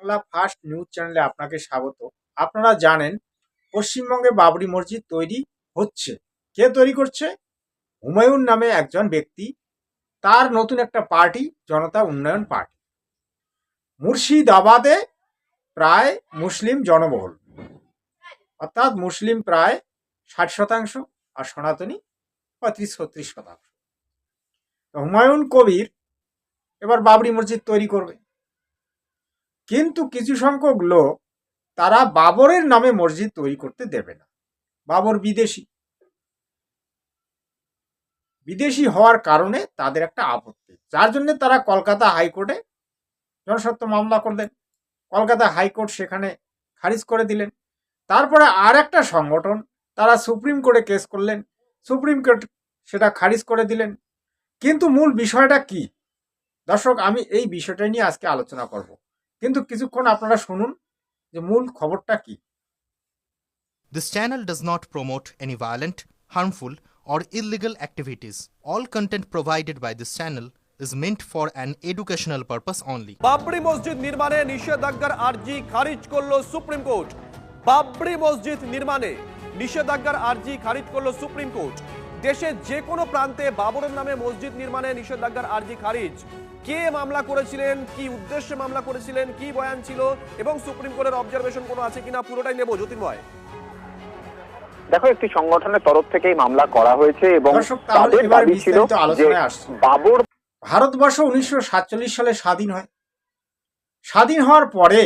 Bangla first news চ্যানেলে আপনাকে স্বাগত। আপনারা জানেন পশ্চিমবঙ্গে বাবরি মসজিদ তৈরি হচ্ছে। কে তৈরি করছে? হুমায়ুন নামে একজন ব্যক্তি, তার নতুন একটা পার্টি, জনতা উন্নয়ন পার্টি। মুর্শিদাবাদে প্রায় মুসলিম জনবহুল, অর্থাৎ মুসলিম প্রায় 60% আর সনাতনী 35-36%। হুমায়ুন কবির এবার বাবরি মসজিদ তৈরি করবে, কিন্তু কিছু সংখ্যক লোক তারা বাবরের নামে মসজিদ তৈরি করতে দেবে না। বাবর বিদেশি হওয়ার কারণে তাদের একটা আপত্তি, যার জন্য তারা কলকাতা হাইকোর্টে জনস্বার্থ মামলা করলেন। কলকাতা হাইকোর্ট সেখানে খারিজ করে দিলেন। তারপরে আর একটা সংগঠন তারা সুপ্রিম কোর্টে কেস করলেন, সুপ্রিম কোর্ট সেটা খারিজ করে দিলেন। কিন্তু মূল বিষয়টা কি দর্শক, আমি এই বিষয়টা নিয়ে আজকে আলোচনা করব, কিন্তু কিছুক্ষণ আপনারা শুনুন যে মূল খবরটা কি। This channel does not promote any violent, harmful, or illegal activities. All content provided by this channel is meant for an educational purpose only. Babri মসজিদ নির্মাণে নিষেধাজ্ঞার আর্জি খারিজ করলো সুপ্রিম কোর্ট। বাবরি মসজিদ নির্মাণে নিষেধাজ্ঞার আর্জি খারিজ করলো সুপ্রিম কোর্ট। দেশের যে কোনো প্রান্তে বাবরের নামে মসজিদ নির্মাণে নিষেধাজ্ঞার আর্জি খারিজ। কে মামলা করেছিলেন, কি উদ্দেশ্যে মামলা করেছিলেন, কি বয়ান ছিল এবং সুপ্রিম কোর্টের অবজারভেশন কোনো আছে কিনা, পুরোটাই নেব জ্যোতির্ময়। দেখো, একটি সংগঠনের তরফ থেকেই মামলা করা হয়েছে এবং তাদের দাবি ছিল যে বাবর ভারতবর্ষ 1947 সালে স্বাধীন হয়। স্বাধীন হওয়ার পরে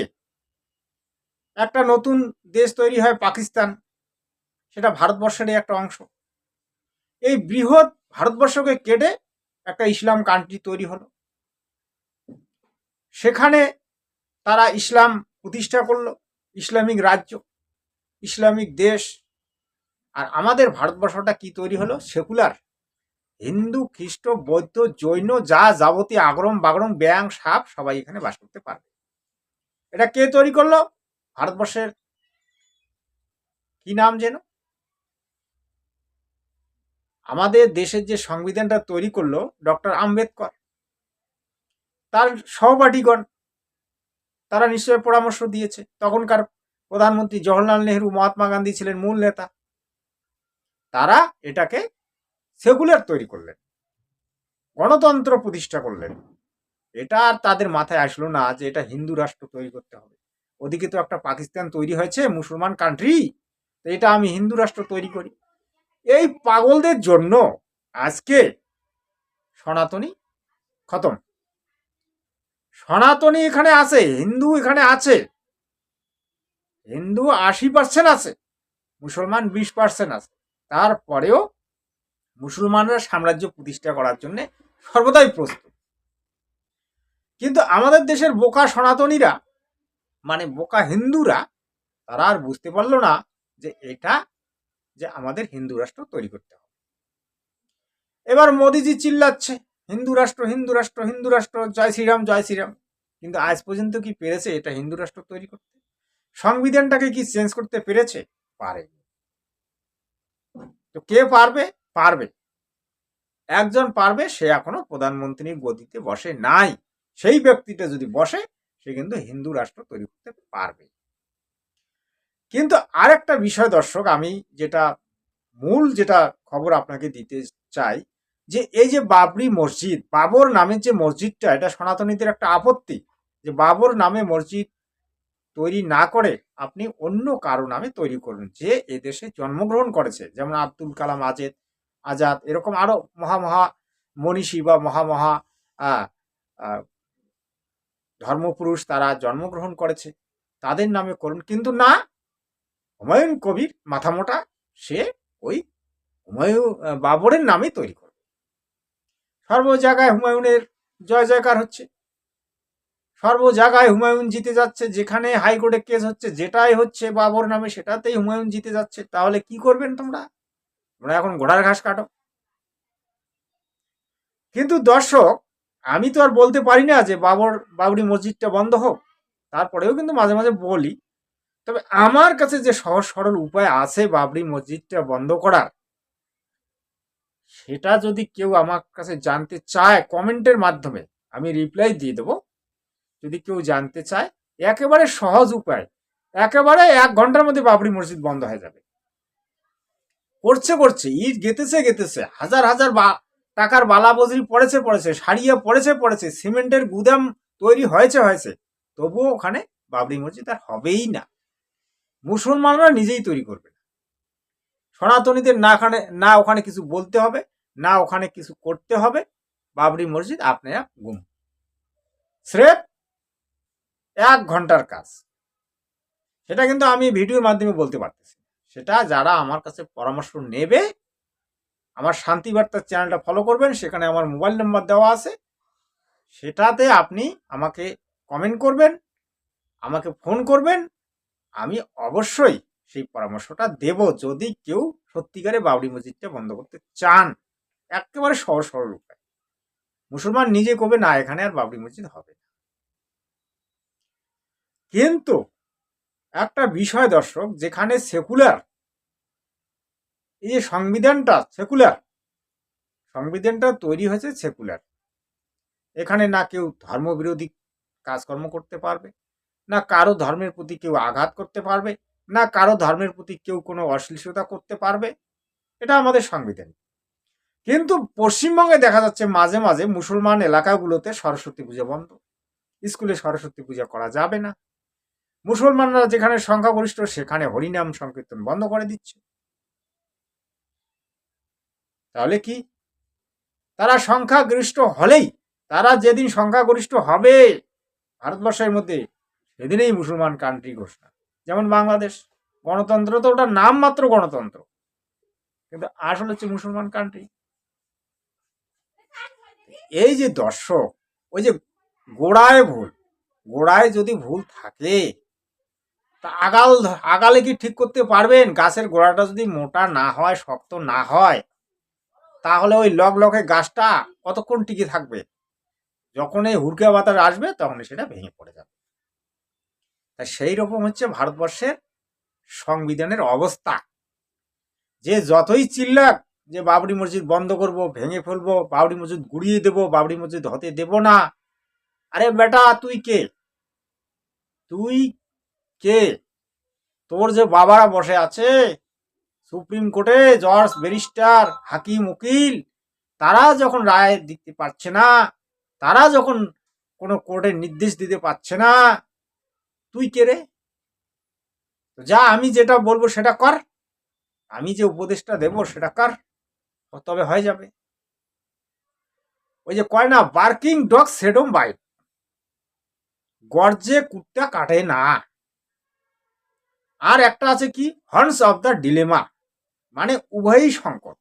একটা নতুন দেশ তৈরি হয় পাকিস্তান, সেটা ভারতবর্ষেরই একটা অংশ। এই বৃহৎ ভারতবর্ষকে কেটে একটা ইসলাম কান্ট্রি তৈরি হলো। সেখানে তারা ইসলাম প্রতিষ্ঠা করলো, ইসলামিক রাজ্য, ইসলামিক দেশ। আর আমাদের ভারতবর্ষটা কি তৈরি হলো? সেকুলার। হিন্দু, খ্রিস্ট, বৌদ্ধ, জৈন, যা যাবতীয় আগরম বাগরম ব্যাং সাপ সবাই এখানে বাস করতে পারবে। এটা কে তৈরি করলো? ভারতবর্ষের কি নাম যেন, আমাদের দেশের যে সংবিধানটা তৈরি করলো ডক্টর আম্বেদকর, তার সহপাঠীগণ তারা নিশ্চয় পরামর্শ দিয়েছে। তখনকার প্রধানমন্ত্রী জওহরলাল নেহরু, মহাত্মা গান্ধী ছিলেন মূল নেতা। তারা এটাকে সেকুলার তৈরি করলেন, গণতন্ত্র প্রতিষ্ঠা করলেন। এটা আর তাদের মাথায় আসলো না যে এটা হিন্দু রাষ্ট্র তৈরি করতে হবে। ওদিকে তো একটা পাকিস্তান তৈরি হয়েছে, মুসলমান কান্ট্রি, তো এটা আমি হিন্দু রাষ্ট্র তৈরি করি। এই পাগলদের জন্য আজকে সনাতনী খতম। সনাতনী এখানে আছে, হিন্দু এখানে আছে। হিন্দু 80% আছে, মুসলমান 20% আছে। তারপরেও মুসলমানরা সাম্রাজ্য প্রতিষ্ঠা করার জন্য সর্বদাই প্রস্তুত। কিন্তু আমাদের দেশের বোকা সনাতনীরা, মানে বোকা হিন্দুরা, তারা আর বুঝতে পারলো না যে এটা যে আমাদের হিন্দু রাষ্ট্র তৈরি করতে হবে। এবার মোদিজি চিল্লাচ্ছে হিন্দু রাষ্ট্র, হিন্দু রাষ্ট্র, হিন্দু রাষ্ট্র, জয় শ্রীরাম, জয় শ্রীরাম। কিন্তু আজ পর্যন্ত কি পেরেছে এটা হিন্দু রাষ্ট্র তৈরি করতে? সংবিধানটাকে কি চেঞ্জ করতে পেরেছে? পারেনি। তো কে পারবে? পারবে, একজন পারবে, সে এখনো প্রধানমন্ত্রীর গদিতে বসে নাই। সেই ব্যক্তিটা যদি বসে, সে কিন্তু হিন্দু রাষ্ট্র তৈরি করতে পারবে। কিন্তু আরেকটা বিষয় দর্শক, আমি যেটা মূল যেটা খবর আপনাকে দিতে চাই, যে এই যে বাবরি মসজিদ, বাবর নামের যে মসজিদটা, এটা সনাতনীদের একটা আপত্তি যে বাবর নামে মসজিদ তৈরি না করে আপনি অন্য কারো নামে তৈরি করুন, যে এদেশে জন্মগ্রহণ করেছে, যেমন আব্দুল কালাম আজাদ, এরকম আরো মহা মনীষী বা মহা ধর্মপুরুষ তারা জন্মগ্রহণ করেছে, তাদের নামে করুন। কিন্তু না, হুমায়ুন কবির মাথামোটা, সে ওই বাবরের নামে তৈরি করবে। সর্ব জায়গায় হুমায়ুনের জয় জয়কার হচ্ছে, সর্ব জায়গায় হুমায়ুন জিতে যাচ্ছে। যেখানে হাইকোর্টে কেস হচ্ছে, যেটাই হচ্ছে বাবর নামে, সেটাতেই হুমায়ুন জিতে যাচ্ছে। তাহলে কি করবেন তোমরা এখন ঘোড়ার ঘাস কাটো। কিন্তু দর্শক, আমি তো আর বলতে পারি না যে বাবরি মসজিদটা বন্ধ হোক। তারপরেও কিন্তু মাঝে মাঝে বলি, তবে আমার কাছে যে সহজ সরল উপায় আছে বাবরি মসজিদটা বন্ধ করার, সেটা যদি কেউ আমার কাছে জানতে চায় কমেন্টের মাধ্যমে, আমি রিপ্লাই দিয়ে দেবো। যদি কেউ জানতে চায় একেবারে সহজ উপায়, একেবারে 1 ঘন্টার মধ্যে বাবরি মসজিদ বন্ধ হয়ে যাবে। করছে ইট গেতেছে হাজার হাজার টাকার বালা বজরি পড়েছে সারিয়ে পড়েছে সিমেন্টের গুদাম তৈরি হয়েছে, তবুও ওখানে বাবরি মসজিদ আর হবেই না। মুসলমানরা নিজেই তৈরি করবে না। সনাতনীদের না ওখানে কিছু বলতে হবে, না ওখানে কিছু করতে হবে। বাবরি মসজিদ আপনারা গুম, স্রেফ 1 ঘন্টার কাজ। সেটা কিন্তু আমি ভিডিওর মাধ্যমে বলতে পারতেছি। সেটা যারা আমার কাছে পরামর্শ নেবে, আমার শান্তি বার্তার চ্যানেলটা ফলো করবেন, সেখানে আমার মোবাইল নাম্বার দেওয়া আছে, সেটাতে আপনি আমাকে কমেন্ট করবেন, আমাকে ফোন করবেন, আমি অবশ্যই সেই পরামর্শটা দেব। যদি কেউ সত্যিকারে বাবরি মসজিদটা বন্ধ করতে চান, একেবারে সহজ সরল উপায়। মুসলমান নিজে করবে না, এখানে আর বাবরি মসজিদ হবে না। কিন্তু একটা বিষয় দর্শক, যেখানে সেকুলার, এই যে সংবিধানটা সেকুলার, সংবিধানটা তৈরি হয়েছে সেকুলার, এখানে না কেউ ধর্মবিরোধী কাজকর্ম করতে পারবে, না কারো ধর্মের প্রতি কেউ আঘাত করতে পারবে, না কারো ধর্মের প্রতি কেউ কোনো অশ্লীলতা করতে পারবে। এটা আমাদের সংবিধান। কিন্তু পশ্চিমবঙ্গে দেখা যাচ্ছে মাঝে মাঝে মুসলমান এলাকাগুলোতে সরস্বতী পূজা বন্ধ, স্কুলে সরস্বতী পূজা করা যাবে না। মুসলমানরা যেখানে সংখ্যাগরিষ্ঠ সেখানে হরিনাম সংকীর্তন বন্ধ করে দিচ্ছে। তাহলে কি তারা সংখ্যাগরিষ্ঠ হলেই, তারা যেদিন সংখ্যাগরিষ্ঠ হবে ভারতবর্ষের মধ্যে, সেদিনেই মুসলমান কান্ট্রি ঘোষণা। যেমন বাংলাদেশ গণতন্ত্র, তো ওটা নাম মাত্র গণতন্ত্র, কিন্তু আসলে হচ্ছে মুসলমান কান্ট্রি। এই যে দর্শক, ওই যে গোড়ায় যদি ভুল থাকে, তা আগালে কি ঠিক করতে পারবেন? গাছের গোড়াটা যদি মোটা না হয়, শক্ত না হয়, তাহলে ওই লগে গাছটা কতক্ষণ টিকে থাকবে? যখন এই হুড়কা বাতাস আসবে তখন সেটা ভেঙে পড়ে যাবে। তাই সেই রকম হচ্ছে ভারতবর্ষের সংবিধানের অবস্থা। যে যতই চিল্লাক যে বাবরি মসজিদ বন্ধ করব, ভেঙে ফেলবো, বাবরি মসজিদ গুড়িয়ে দেব, বাবরি মসজিদ হতে দেব না, আরে বেটা তুই কে? তোর যে বাবারা বসে আছে সুপ্রিম কোর্টে, জজ, ব্যারিস্টার, হাকিম, উকিল, তারা যখন রায় দিতে পারছে না, তারা যখন কোনো কোর্টের নির্দেশ দিতে পারছে না, তুই কে রে? যা, আমি যেটা বলবো সেটা কর, আমি যে উপদেশটা দেব সেটা কর, তবে হয়ে যাবে। ওই যে কয় না, বার্কিং ডগ সেডম বাইট, গর্জে কুত্তা কাটে না। আর একটা আছে কি, হর্নস অফ দ্য ডিলেমা, মানে উভয়ই সংকট।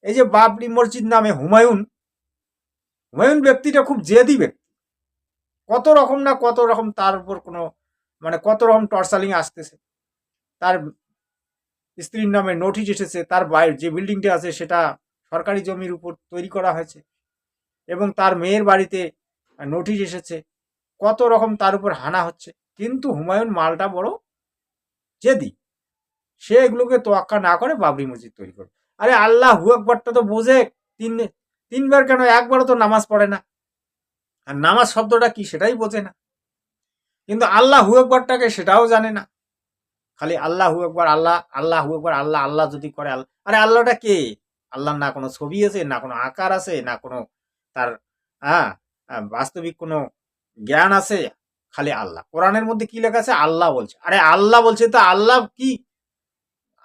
এই যে বাবরি মসজিদ নামে হুমায়ুন ব্যক্তিটা খুব জেদি ব্যক্তি, কত রকম তার উপর কোনো কত রকম টর্চারিং আসতেছে। তার স্ত্রীর নামে নোটিশ এসেছে, তার যে বিল্ডিংটা আছে সেটা সরকারি জমির উপর তৈরি করা হয়েছে, এবং তার মেয়ের বাড়িতে নোটিশ এসেছে, কত রকম তার উপর হানা হচ্ছে। কিন্তু হুমায়ুন মালটা বড় জেদি, সে এগুলোকে তোয়াক্কা না করে বাবরি মসজিদ তৈরি করে। আরে আল্লাহু আকবারটা তো বোঝে, তিনবার কেন, একবারও তো নামাজ পড়ে না, আর নামাজ শব্দটা কি সেটাই বোঝে না। কিন্তু আল্লাহু আকবারটাকে সেটাও জানে না, খালি আল্লাহু আকবার, আল্লাহু আকবার, আল্লাহ যদি করে। আরে আল্লাহটা কে? আল্লাহর না কোনো ছবি আছে, না কোনো আকার আছে, না কোনো তার বাস্তবিক কোনো জ্ঞান আছে, খালি আল্লাহ। কোরআনের মধ্যে কি লেখা আছে? আল্লাহ বলছে। আরে আল্লাহ বলছে, তা আল্লাহ কি?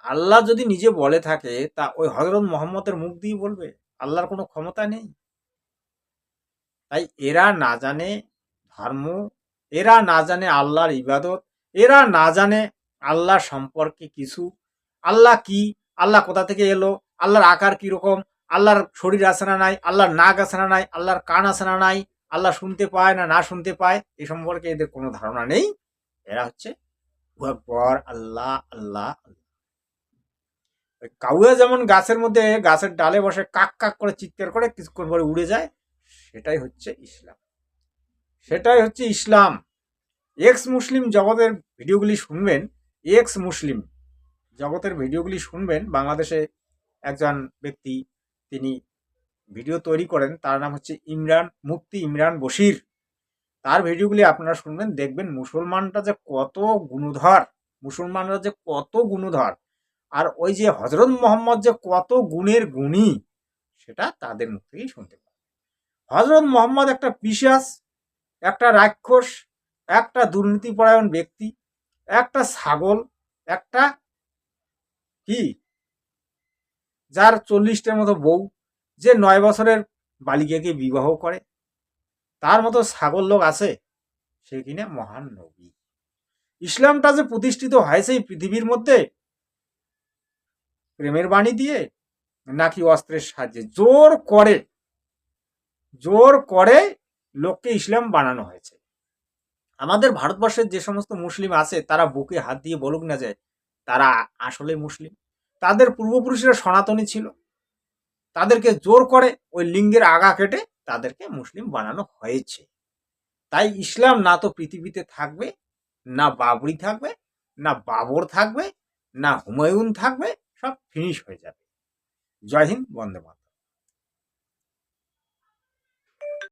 আল্লাহ যদি নিজে বলে থাকে, তা ওই হযরত মুহাম্মদের মুখ দিয়ে বলবে? আল্লাহর কোনো ক্ষমতা নেই। তাই এরা না জানে ধর্ম, এরা না জানে আল্লাহর ইবাদত, এরা না জানে আল্লাহ সম্পর্কে কিছু। আল্লাহ কি, আল্লাহ কোথা থেকে এলো, আল্লাহর আকার কিরকম, আল্লাহর শরীর আছে না নাই, আল্লাহর নাক আছে না নাই, আল্লাহর কান আছে না নাই, আল্লাহ শুনতে পায় না না শুনতে পায়, এ সম্পর্কে এদের কোনো ধারণা নেই। এরা হচ্ছে আকবার, আল্লাহ আল্লাহ আল্লাহ। কাউয়া যেমন গাছের মধ্যে, গাছের ডালে বসে কাক কাক করে চিৎকার করে, কিছুক্ষণ পরে উড়ে যায়, সেটাই হচ্ছে ইসলাম, সেটাই হচ্ছে ইসলাম। এক্স মুসলিম জগতের ভিডিওগুলি শুনবেন, এক্স মুসলিম জগতের ভিডিওগুলি শুনবেন। বাংলাদেশে একজন ব্যক্তি, তিনি ভিডিও তৈরি করেন, তার নাম হচ্ছে মুফতি ইমরান বশির। তার ভিডিওগুলি আপনারা শুনবেন, দেখবেন মুসলমানরা যে কত গুণধর, মুসলমানরা যে কত গুণধর, আর ওই যে হজরত মোহাম্মদ যে কত গুণের গুণী, সেটা তাদের মুখ থেকেই শুনতে পাবেন। হজরত মোহাম্মদ একটা পিশাচ, একটা রাক্ষস, একটা দুর্নীতিপরায়ণ ব্যক্তি, একটা ছাগল, একটা কি যার 40টার মতো বউ, যে 9 বছরের বালিকাকে বিবাহ করে, তার মতো ছাগল লোক আছে? সে কিনা মহান নবী। ইসলামটা যে প্রতিষ্ঠিত হয়েছে এই পৃথিবীর মধ্যে প্রেমের বাণী দিয়ে নাকি অস্ত্রের সাহায্যে? জোর করে লোককে ইসলাম বানানো হয়েছে। আমাদের ভারতবর্ষের যে সমস্ত মুসলিম আছে তারা বুকে হাত দিয়ে বলুক না যে তারা আসলে মুসলিম, তাদের পূর্বপুরুষরা সনাতনী ছিল, তাদেরকে জোর করে ওই লিঙ্গের আগা কেটে তাদেরকে মুসলিম বানানো হয়েছে। তাই ইসলাম না তো পৃথিবীতে থাকবে, না বাবরি থাকবে, না বাবর থাকবে, না হুমায়ুন থাকবে, সব ফিনিশ হয়ে যাবে। জয় হিন্দ, বন্দে মাতরম।